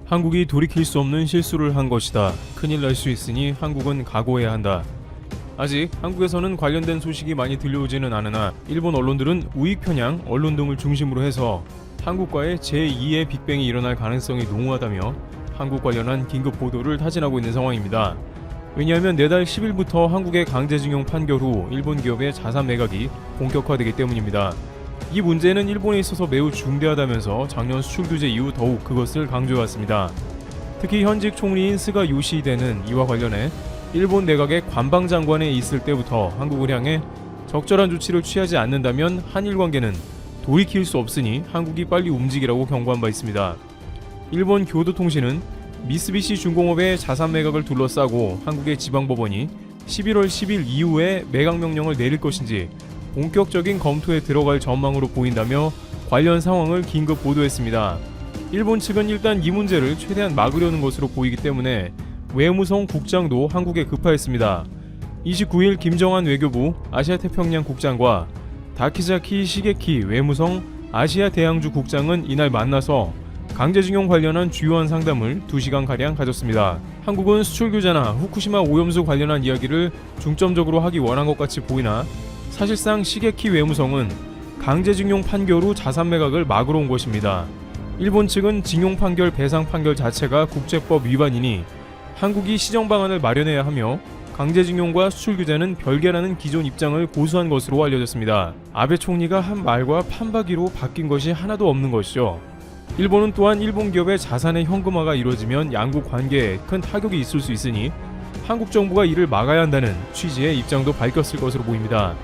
한국이 돌이킬 수 없는 실수를 한 것이다. 큰일 날 수 있으니 한국은 각오해야 한다. 아직 한국에서는 관련된 소식이 많이 들려오지는 않으나 일본 언론들은 우익 편향 언론 등을 중심으로 해서 한국과의 제2의 빅뱅이 일어날 가능성이 농후하다며 한국 관련한 긴급 보도를 타진하고 있는 상황입니다. 왜냐하면 내달 10일부터 한국의 강제징용 판결 후 일본 기업의 자산 매각이 본격화되기 때문입니다. 이 문제는 일본에 있어서 매우 중대하다면서 작년 수출 규제 이후 더욱 그것을 강조해왔습니다. 특히 현직 총리인 스가 요시히데는 이와 관련해 일본 내각의 관방장관에 있을 때부터 한국을 향해 적절한 조치를 취하지 않는다면 한일 관계는 돌이킬 수 없으니 한국이 빨리 움직이라고 경고한 바 있습니다. 일본 교도통신은 미쓰비시 중공업의 자산 매각을 둘러싸고 한국의 지방법원이 11월 10일 이후에 매각 명령을 내릴 것인지 본격적인 검토에 들어갈 전망으로 보인다며 관련 상황을 긴급 보도했습니다. 일본 측은 일단 이 문제를 최대한 막으려는 것으로 보이기 때문에 외무성 국장도 한국에 급파했습니다. 29일 김정한 외교부 아시아태평양 국장과 다키자키 시게키 외무성 아시아 대양주 국장은 이날 만나서 강제징용 관련한 주요한 상담을 2시간가량 가졌습니다. 한국은 수출 규제나 후쿠시마 오염수 관련한 이야기를 중점적으로 하기 원한 것 같이 보이나 사실상 시게키 외무성은 강제징용 판결 후 자산 매각을 막으러 온 것입니다. 일본 측은 징용 판결 배상 판결 자체가 국제법 위반이니 한국이 시정 방안을 마련해야 하며 강제징용과 수출 규제는 별개라는 기존 입장을 고수한 것으로 알려졌습니다. 아베 총리가 한 말과 판박이로 바뀐 것이 하나도 없는 것이죠. 일본은 또한 일본 기업의 자산의 현금화가 이루어지면 양국 관계에 큰 타격이 있을 수 있으니 한국 정부가 이를 막아야 한다는 취지의 입장도 밝혔을 것으로 보입니다.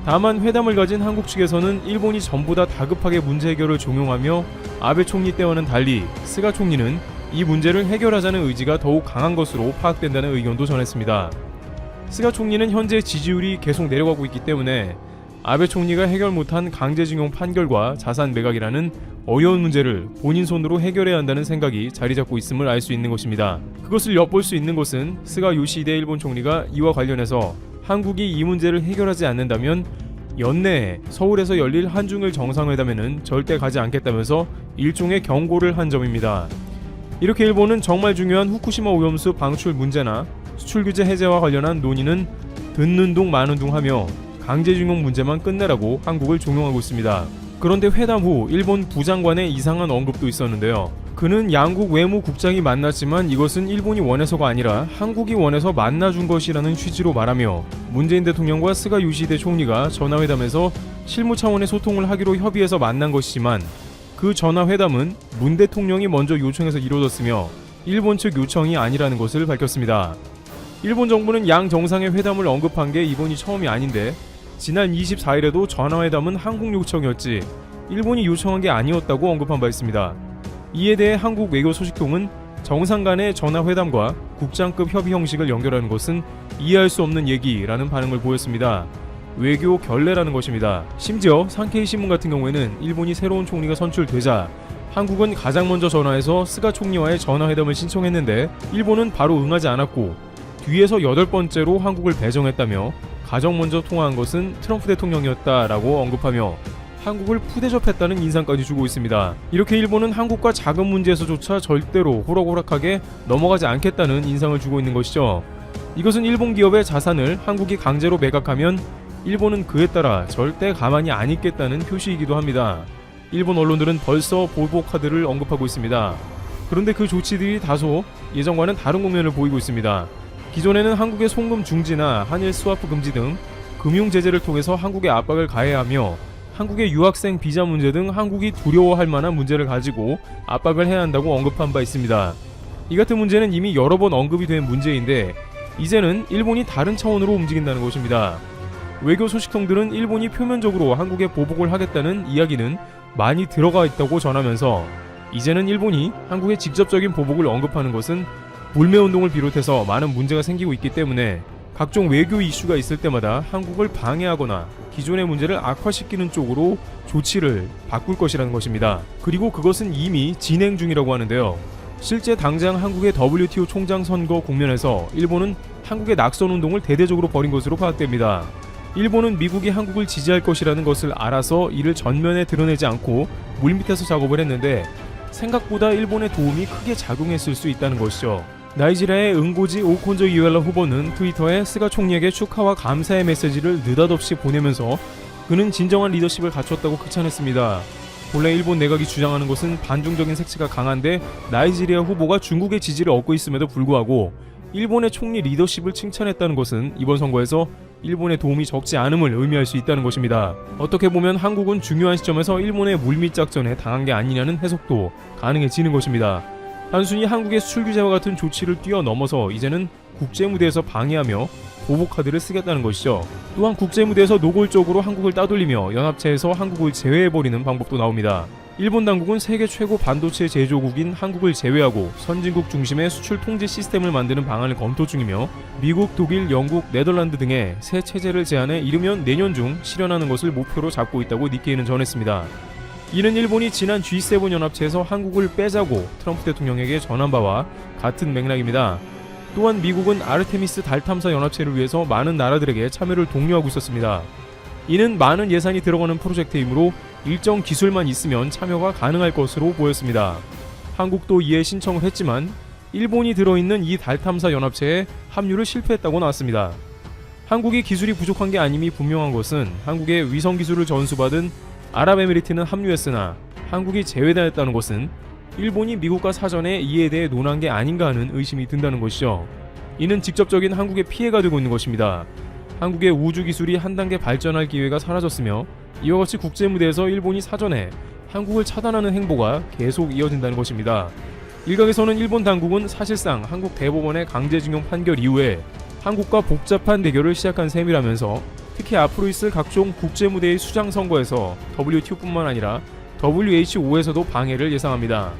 다만 회담을 가진 한국 측에서는 일본이 전부 다 다급하게 문제 해결을 종용하며 아베 총리 때와는 달리 스가 총리는 이 문제를 해결하자는 의지가 더욱 강한 것으로 파악된다는 의견도 전했습니다. 스가 총리는 현재 지지율이 계속 내려가고 있기 때문에 아베 총리가 해결 못한 강제징용 판결과 자산 매각이라는 어려운 문제를 본인 손으로 해결해야 한다는 생각이 자리잡고 있음을 알 수 있는 것입니다. 그것을 엿볼 수 있는 것은 스가 요시히데 일본 총리가 이와 관련해서 한국이 이 문제를 해결하지 않는다면 연내에 서울에서 열릴 한중일 정상회담에는 절대 가지 않겠다면서 일종의 경고를 한 점입니다. 이렇게 일본은 정말 중요한 후쿠시마 오염수 방출 문제나 수출 규제 해제와 관련한 논의는 듣는 둥 마는 둥 하며 강제징용 문제만 끝내라고 한국을 종용하고 있습니다. 그런데 회담 후 일본 부장관의 이상한 언급도 있었는데요. 그는 양국 외무국장이 만났지만 이것은 일본이 원해서가 아니라 한국이 원해서 만나준 것이라는 취지로 말하며 문재인 대통령과 스가 요시히데 총리가 전화회담에서 실무 차원의 소통을 하기로 협의해서 만난 것이지만 그 전화회담은 문 대통령이 먼저 요청해서 이루어졌으며 일본 측 요청이 아니라는 것을 밝혔습니다. 일본 정부는 양 정상의 회담을 언급한 게 이번이 처음이 아닌데 지난 24일에도 전화회담은 한국 요청이었지 일본이 요청한 게 아니었다고 언급한 바 있습니다. 이에 대해 한국 외교 소식통은 정상 간의 전화회담과 국장급 협의 형식을 연결하는 것은 이해할 수 없는 얘기라는 반응을 보였습니다. 외교 결례라는 것입니다. 심지어 산케이 신문 같은 경우에는 일본이 새로운 총리가 선출되자 한국은 가장 먼저 전화해서 스가 총리와의 전화회담을 신청했는데 일본은 바로 응하지 않았고 뒤에서 8번째로 한국을 배정했다며 가장 먼저 통화한 것은 트럼프 대통령이었다라고 언급하며 한국을 푸대접했다는 인상까지 주고 있습니다. 이렇게 일본은 한국과 작은 문제에서조차 절대로 호락호락하게 넘어가지 않겠다는 인상을 주고 있는 것이죠. 이것은 일본 기업의 자산을 한국이 강제로 매각하면 일본은 그에 따라 절대 가만히 안 있겠다는 표시이기도 합니다. 일본 언론들은 벌써 보복 카드를 언급하고 있습니다. 그런데 그 조치들이 다소 예전과는 다른 국면을 보이고 있습니다. 기존에는 한국의 송금 중지나 한일 스와프 금지 등 금융 제재를 통해서 한국에 압박을 가해야 하며 한국의 유학생 비자 문제 등 한국이 두려워할 만한 문제를 가지고 압박을 해야 한다고 언급한 바 있습니다. 이 같은 문제는 이미 여러 번 언급이 된 문제인데 이제는 일본이 다른 차원으로 움직인다는 것입니다. 외교 소식통들은 일본이 표면적으로 한국에 보복을 하겠다는 이야기는 많이 들어가 있다고 전하면서 이제는 일본이 한국의 직접적인 보복을 언급하는 것은 불매운동을 비롯해서 많은 문제가 생기고 있기 때문에 각종 외교 이슈가 있을 때마다 한국을 방해하거나 기존의 문제를 악화시키는 쪽으로 조치를 바꿀 것이라는 것입니다. 그리고 그것은 이미 진행 중이라고 하는데요. 실제 당장 한국의 WTO 총장 선거 국면에서 일본은 한국의 낙선운동을 대대적으로 벌인 것으로 파악됩니다. 일본은 미국이 한국을 지지할 것이라는 것을 알아서 이를 전면에 드러내지 않고 물밑에서 작업을 했는데 생각보다 일본의 도움이 크게 작용했을 수 있다는 것이죠. 나이지리아의 응고지 오콘조 이웰라 후보는 트위터에 스가 총리에게 축하와 감사의 메시지를 느닷없이 보내면서 그는 진정한 리더십을 갖췄다고 극찬했습니다. 본래 일본 내각이 주장하는 것은 반중적인 색채가 강한데 나이지리아 후보가 중국의 지지를 얻고 있음에도 불구하고 일본의 총리 리더십을 칭찬했다는 것은 이번 선거에서 일본의 도움이 적지 않음을 의미할 수 있다는 것입니다. 어떻게 보면 한국은 중요한 시점에서 일본의 물밑 작전에 당한 게 아니냐는 해석도 가능해지는 것입니다. 단순히 한국의 수출 규제와 같은 조치를 뛰어넘어서 이제는 국제 무대에서 방해하며 보복 카드를 쓰겠다는 것이죠. 또한 국제 무대에서 노골적으로 한국을 따돌리며 연합체에서 한국을 제외해버리는 방법도 나옵니다. 일본 당국은 세계 최고 반도체 제조국인 한국을 제외하고 선진국 중심의 수출 통제 시스템을 만드는 방안을 검토 중이며 미국, 독일, 영국, 네덜란드 등의 새 체제를 제안해 이르면 내년 중 실현하는 것을 목표로 잡고 있다고 니케이는 전했습니다. 이는 일본이 지난 G7 연합체에서 한국을 빼자고 트럼프 대통령에게 전한 바와 같은 맥락입니다. 또한 미국은 아르테미스 달 탐사 연합체를 위해서 많은 나라들에게 참여를 독려하고 있었습니다. 이는 많은 예산이 들어가는 프로젝트이므로 일정 기술만 있으면 참여가 가능할 것으로 보였습니다. 한국도 이에 신청을 했지만 일본이 들어있는 이 달 탐사 연합체에 합류를 실패했다고 나왔습니다. 한국이 기술이 부족한 게 아님이 분명한 것은 한국의 위성 기술을 전수받은 아랍에미리트는 합류했으나 한국이 제외되었다는 것은 일본이 미국과 사전에 이에 대해 논한 게 아닌가 하는 의심이 든다는 것이죠. 이는 직접적인 한국의 피해가 되고 있는 것입니다. 한국의 우주 기술이 한 단계 발전할 기회가 사라졌으며 이와 같이 국제 무대에서 일본이 사전에 한국을 차단하는 행보가 계속 이어진다는 것입니다. 일각에서는 일본 당국은 사실상 한국 대법원의 강제징용 판결 이후에 한국과 복잡한 대결을 시작한 셈이라면서 특히 앞으로 있을 각종 국제 무대의 수장 선거에서 WTO뿐만 아니라 WHO에서도 방해를 예상합니다.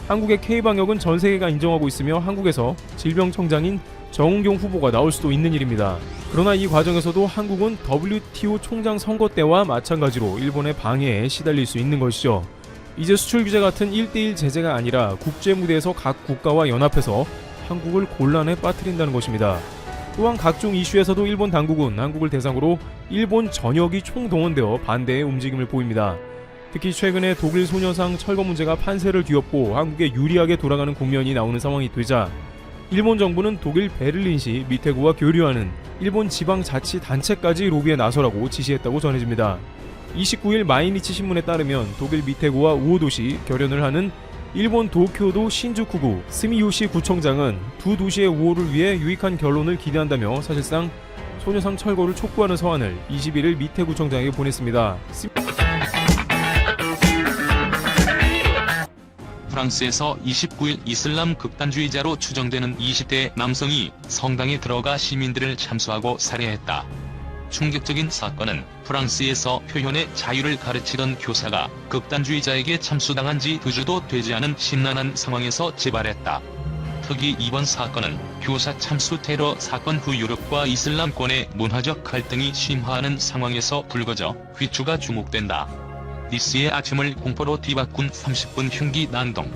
한국의 K방역은 전 세계가 인정하고 있으며 한국에서 질병청장인 정은경 후보가 나올 수도 있는 일입니다. 그러나 이 과정에서도 한국은 WTO 총장 선거 때와 마찬가지로 일본의 방해에 시달릴 수 있는 것이죠. 이제 수출 규제 같은 1대1 제재가 아니라 국제 무대에서 각 국가와 연합해서 한국을 곤란에 빠뜨린다는 것입니다. 또한 각종 이슈에서도 일본 당국은 한국을 대상으로 일본 전역이 총동원되어 반대의 움직임을 보입니다. 특히 최근에 독일 소녀상 철거 문제가 판세를 뒤엎고 한국에 유리하게 돌아가는 국면이 나오는 상황이 되자 일본 정부는 독일 베를린시 미테구와 교류하는 일본 지방자치단체까지 로비에 나서라고 지시했다고 전해집니다. 29일 마이니치 신문에 따르면 독일 미테구와 우호도시 결연을 하는 일본 도쿄도 신주쿠구 스미요시 구청장은 두 도시의 우호를 위해 유익한 결론을 기대한다며 사실상 소녀상 철거를 촉구하는 서한을 21일 미테구청장에게 보냈습니다. 프랑스에서 29일 이슬람 극단주의자로 추정되는 20대 남성이 성당에 들어가 시민들을 참수하고 살해했다. 충격적인 사건은 프랑스에서 표현의 자유를 가르치던 교사가 극단주의자에게 참수당한 지 2주도 되지 않은 심란한 상황에서 재발했다. 특히 이번 사건은 교사 참수 테러 사건 후 유럽과 이슬람권의 문화적 갈등이 심화하는 상황에서 불거져 귀추가 주목된다. 니스의 아침을 공포로 뒤바꾼 30분 흉기 난동.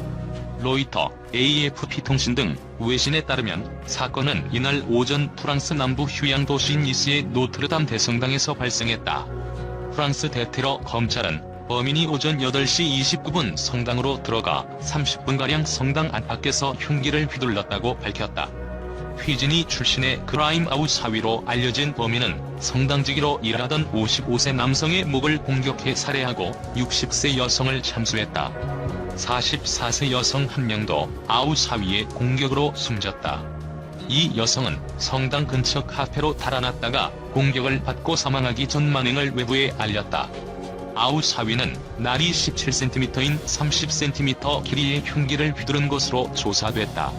로이터, AFP 통신 등 외신에 따르면 사건은 이날 오전 프랑스 남부 휴양 도시 니스의 노트르담 대성당에서 발생했다. 프랑스 대테러 검찰은 범인이 오전 8시 29분 성당으로 들어가 30분가량 성당 안팎에서 흉기를 휘둘렀다고 밝혔다. 휘진이 출신의 크라임아웃 사위로 알려진 범인은 성당지기로 일하던 55세 남성의 목을 공격해 살해하고 60세 여성을 참수했다. 44세 여성 한 명도 아웃 사위의 공격으로 숨졌다. 이 여성은 성당 근처 카페로 달아났다가 공격을 받고 사망하기 전 만행을 외부에 알렸다. 아웃 사위는 날이 17cm인 30cm 길이의 흉기를 휘두른 것으로 조사됐다.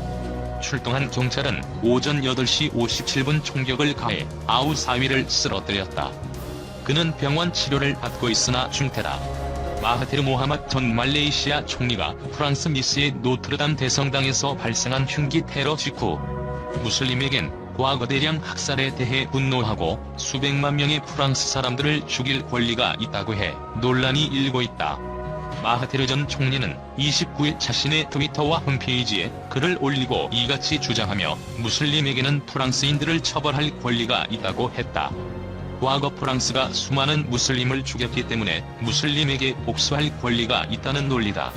출동한 경찰은 오전 8시 57분 총격을 가해 아웃 사위를 쓰러뜨렸다. 그는 병원 치료를 받고 있으나 중태다. 마하티르 모하맛 전 말레이시아 총리가 프랑스 니스의 노트르담 대성당에서 발생한 흉기 테러 직후 무슬림에겐 과거 대량 학살에 대해 분노하고 수백만 명의 프랑스 사람들을 죽일 권리가 있다고 해 논란이 일고 있다. 마하티르 전 총리는 29일 자신의 트위터와 홈페이지에 글을 올리고 이같이 주장하며 무슬림에게는 프랑스인들을 처벌할 권리가 있다고 했다. 과거 프랑스가 수많은 무슬림을 죽였기 때문에 무슬림에게 복수할 권리가 있다는 논리다.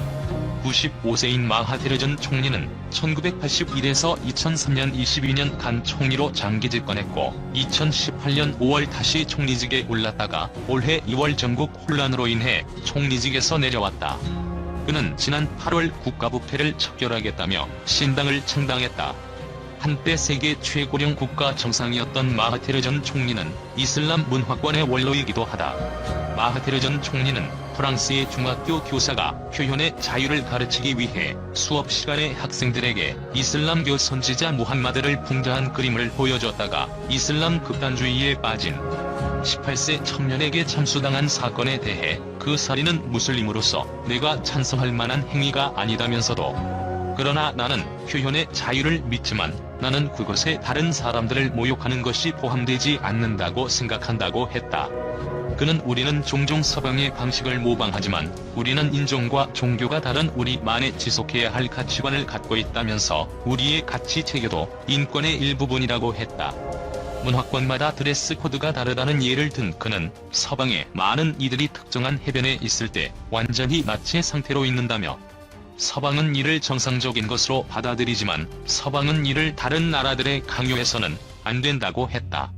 95세인 마하티르 전 총리는 1981에서 2003년 22년간 총리로 장기 집권했고 2018년 5월 다시 총리직에 올랐다가 올해 2월 전국 혼란으로 인해 총리직에서 내려왔다. 그는 지난 8월 국가부패를 척결하겠다며 신당을 창당했다. 한때 세계 최고령 국가 정상이었던 마하티르 전 총리는 이슬람 문화권의 원로이기도 하다. 마하티르 전 총리는 프랑스의 중학교 교사가 표현의 자유를 가르치기 위해 수업 시간에 학생들에게 이슬람교 선지자 무함마드를 풍자한 그림을 보여줬다가 이슬람 극단주의에 빠진 18세 청년에게 참수당한 사건에 대해 그 살인은 무슬림으로서 내가 찬성할 만한 행위가 아니다면서도 그러나 나는 표현의 자유를 믿지만 나는 그것에 다른 사람들을 모욕하는 것이 포함되지 않는다고 생각한다고 했다. 그는 우리는 종종 서방의 방식을 모방하지만 우리는 인종과 종교가 다른 우리만의 지속해야 할 가치관을 갖고 있다면서 우리의 가치 체계도 인권의 일부분이라고 했다. 문화권마다 드레스 코드가 다르다는 예를 든 그는 서방의 많은 이들이 특정한 해변에 있을 때 완전히 나체 상태로 있는다며 서방은 이를 정상적인 것으로 받아들이지만 서방은 이를 다른 나라들에 강요해서는 안 된다고 했다.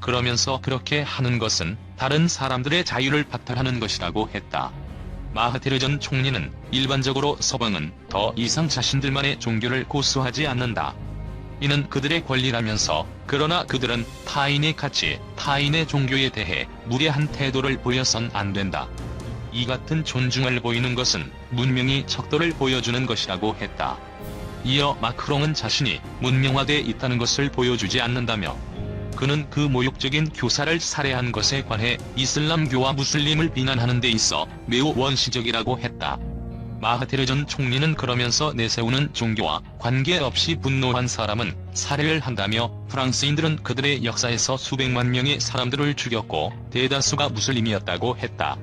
그러면서 그렇게 하는 것은 다른 사람들의 자유를 박탈하는 것이라고 했다. 마하티르 전 총리는 일반적으로 서방은 더 이상 자신들만의 종교를 고수하지 않는다. 이는 그들의 권리라면서 그러나 그들은 타인의 가치, 타인의 종교에 대해 무례한 태도를 보여선 안 된다. 이 같은 존중을 보이는 것은 문명의 척도를 보여주는 것이라고 했다. 이어 마크롱은 자신이 문명화돼 있다는 것을 보여주지 않는다며 그는 그 모욕적인 교사를 살해한 것에 관해 이슬람교와 무슬림을 비난하는 데 있어 매우 원시적이라고 했다. 마하티르 전 총리는 그러면서 내세우는 종교와 관계없이 분노한 사람은 살해를 한다며 프랑스인들은 그들의 역사에서 수백만 명의 사람들을 죽였고 대다수가 무슬림이었다고 했다.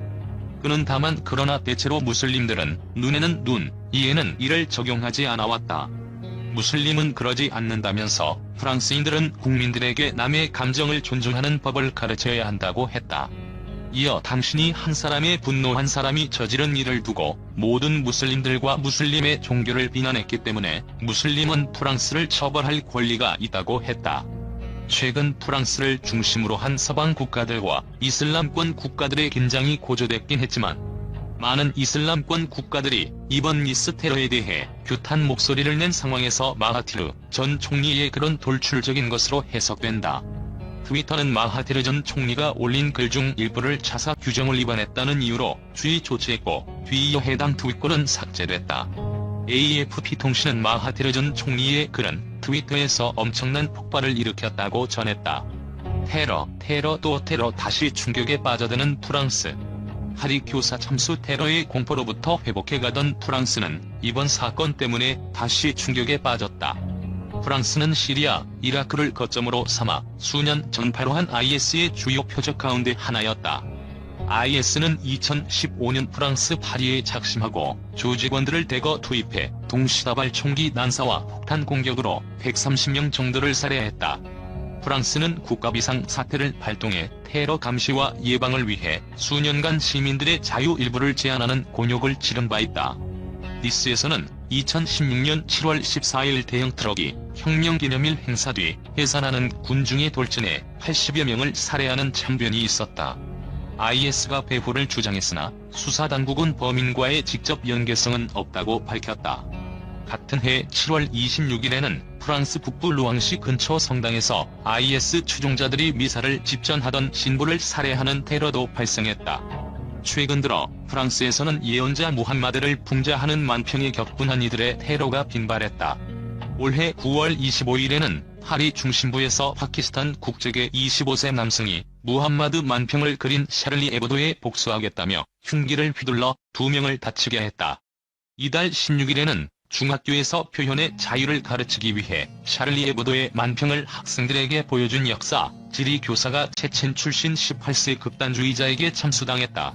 그는 다만 그러나 대체로 무슬림들은 눈에는 눈, 이에는 이를 적용하지 않아왔다. 무슬림은 그러지 않는다면서 프랑스인들은 국민들에게 남의 감정을 존중하는 법을 가르쳐야 한다고 했다. 이어 당신이 한 사람의 분노한 사람이 저지른 일을 두고 모든 무슬림들과 무슬림의 종교를 비난했기 때문에 무슬림은 프랑스를 처벌할 권리가 있다고 했다. 최근 프랑스를 중심으로 한 서방 국가들과 이슬람권 국가들의 긴장이 고조됐긴 했지만 많은 이슬람권 국가들이 이번 니스 테러에 대해 규탄 목소리를 낸 상황에서 마하티르 전 총리의 글은 돌출적인 것으로 해석된다. 트위터는 마하티르 전 총리가 올린 글 중 일부를 자사 규정을 위반했다는 이유로 주의 조치했고 뒤이어 해당 트윗글은 삭제됐다. AFP 통신은 마하티르 전 총리의 글은 트위터에서 엄청난 폭발을 일으켰다고 전했다. 테러 또 테러 다시 충격에 빠져드는 프랑스. 파리 교사 참수 테러의 공포로부터 회복해가던 프랑스는 이번 사건 때문에 다시 충격에 빠졌다. 프랑스는 시리아, 이라크를 거점으로 삼아 수년 전파로한 IS의 주요 표적 가운데 하나였다. IS는 2015년 프랑스 파리에 작심하고 조직원들을 대거 투입해 동시다발 총기 난사와 폭탄 공격으로 130명 정도를 살해했다. 프랑스는 국가비상 사태를 발동해 테러 감시와 예방을 위해 수년간 시민들의 자유 일부를 제한하는 곤욕을 치른 바 있다. 니스에서는 2016년 7월 14일 대형 트럭이 혁명기념일 행사 뒤 해산하는 군중에 돌진해 80여 명을 살해하는 참변이 있었다. IS가 배후를 주장했으나 수사당국은 범인과의 직접 연계성은 없다고 밝혔다. 같은 해 7월 26일에는 프랑스 북부 루앙시 근처 성당에서 IS 추종자들이 미사를 집전하던 신부를 살해하는 테러도 발생했다. 최근 들어 프랑스에서는 예언자 무함마드를 풍자하는 만평에 격분한 이들의 테러가 빈발했다. 올해 9월 25일에는 파리 중심부에서 파키스탄 국적의 25세 남성이 무함마드 만평을 그린 샤를리 에브도에 복수하겠다며 흉기를 휘둘러 2명을 다치게 했다. 이달 16일에는 중학교에서 표현의 자유를 가르치기 위해 샤를리 에브도의 만평을 학생들에게 보여준 역사, 지리 교사가 체첸 출신 18세 극단주의자에게 참수당했다.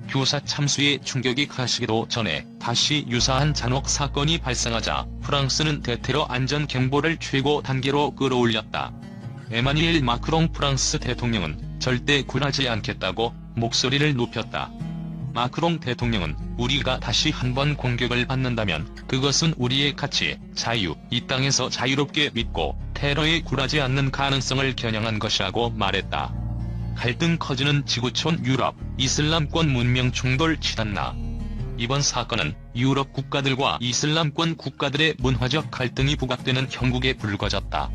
교사 참수의 충격이 가시기도 전에 다시 유사한 잔혹 사건이 발생하자 프랑스는 대테러 안전 경보를 최고 단계로 끌어올렸다. 에마뉘엘 마크롱 프랑스 대통령은 절대 굴하지 않겠다고 목소리를 높였다. 마크롱 대통령은 우리가 다시 한번 공격을 받는다면 그것은 우리의 가치, 자유, 이 땅에서 자유롭게 믿고 테러에 굴하지 않는 가능성을 겨냥한 것이라고 말했다. 갈등 커지는 지구촌 유럽, 이슬람권 문명 충돌 치닫나. 이번 사건은 유럽 국가들과 이슬람권 국가들의 문화적 갈등이 부각되는 형국에 불거졌다.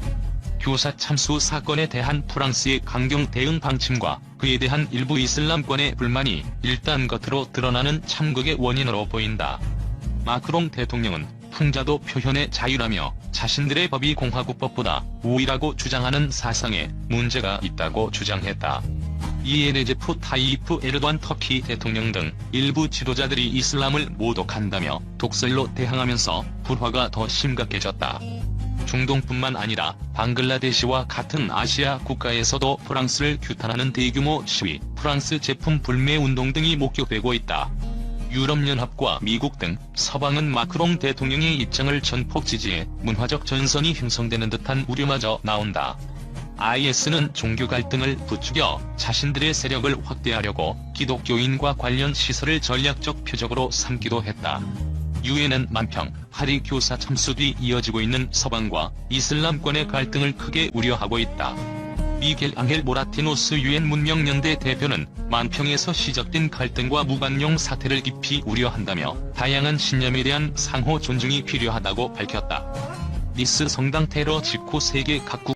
교사 참수 사건에 대한 프랑스의 강경 대응 방침과 그에 대한 일부 이슬람권의 불만이 일단 겉으로 드러나는 참극의 원인으로 보인다. 마크롱 대통령은 풍자도 표현의 자유라며 자신들의 법이 공화국법보다 우위라고 주장하는 사상에 문제가 있다고 주장했다. 이에 레제프 타이프 에르도안 터키 대통령 등 일부 지도자들이 이슬람을 모독한다며 독설로 대항하면서 불화가 더 심각해졌다. 중동뿐만 아니라 방글라데시와 같은 아시아 국가에서도 프랑스를 규탄하는 대규모 시위, 프랑스 제품 불매 운동 등이 목격되고 있다. 유럽연합과 미국 등 서방은 마크롱 대통령의 입장을 전폭 지지해 문화적 전선이 형성되는 듯한 우려마저 나온다. IS는 종교 갈등을 부추겨 자신들의 세력을 확대하려고 기독교인과 관련 시설을 전략적 표적으로 삼기도 했다. 유엔은 만평, 파리 교사 참수 뒤 이어지고 있는 서방과 이슬람권의 갈등을 크게 우려하고 있다. 미겔 앙헬 모라티노스 유엔 문명연대 대표는 만평에서 시작된 갈등과 무관용 사태를 깊이 우려한다며 다양한 신념에 대한 상호 존중이 필요하다고 밝혔다. 니스 성당 테러 직후 세계 각국